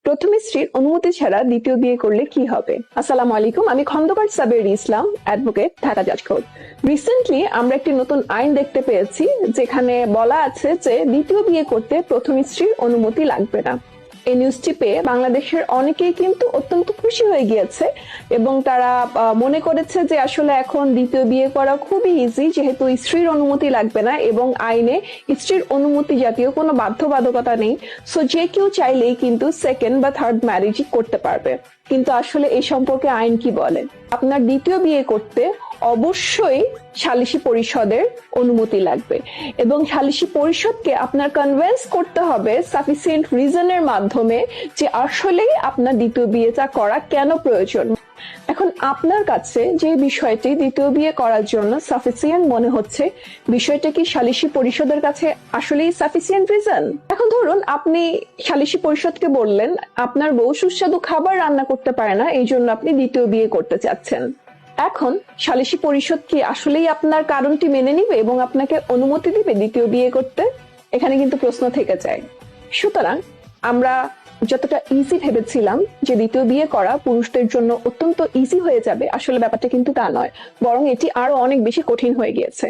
প্রথম স্ত্রীর অনুমতি ছাড়া দ্বিতীয় বিয়ে করলে কি হবে? আসসালামু আলাইকুম, আমি খন্দকার সাবের ইসলাম, অ্যাডভোকেট, ঢাকা জজ কোর্ট। রিসেন্টলি আমরা একটি নতুন আইন দেখতে পেয়েছি যেখানে বলা আছে যে দ্বিতীয় বিয়ে করতে প্রথম স্ত্রীর অনুমতি লাগবে না। এই নিউজটি পেয়ে বাংলাদেশের অনেকেই কিন্তু অত্যন্ত খুশি হয়ে গিয়েছে এবং তারা মনে করেছে যে আসলে এখন দ্বিতীয় বিয়ে করা খুবই ইজি, যেহেতু স্ত্রীর অনুমতি লাগবে না এবং আইনে স্ত্রীর অনুমতি জাতীয় কোনো বাধ্যবাধকতা নেই। সো যে কেউ চাইলেই কিন্তু সেকেন্ড বা থার্ড ম্যারেজই করতে পারবে। কিন্তু আসলে এই সম্পর্কে আইন কি বলে? আপনার দ্বিতীয় বিয়ে করতে অবশ্যই সালিসি পরিষদের অনুমতি লাগবে এবং সালিসি পরিষদকে আপনার কনভিন্স করতে হবে সাফিসিয়েন্ট রিজনের মাধ্যমে যে আসলেই আপনার দ্বিতীয় বিয়েটা করা কেন প্রয়োজন। এখন আপনার কাছে যে বিষয়টি দ্বিতীয় বিয়ে করার জন্য সাফিসিয়েন্ট মনে হচ্ছে, বিষয়টা কি সালিসি পরিষদের কাছে আসলেই সাফিসিয়েন্ট রিজন? এখন ধরুন আপনি সালিসি পরিষদকে বললেন আপনার বউ সুস্বাদু খাবার রান্না করতে পারে না, এই জন্য আপনি দ্বিতীয় বিয়ে করতে চাচ্ছেন। এখন সালিসি পরিষদ কি আসলেই আপনার কারণটি মেনে নিবে এবং আপনাকে অনুমতি দিবে দ্বিতীয় বিয়ে করতে? এখানে কিন্তু প্রশ্ন থেকে যায়। সুতরাং আমরা যতটা ইজি ভেবেছিলাম যে দ্বিতীয় বিয়ে করা পুরুষদের জন্য অত্যন্ত ইজি হয়ে যাবে, আসলে ব্যাপারটা কিন্তু তা নয়, বরং এটি আরো অনেক বেশি কঠিন হয়ে গিয়েছে।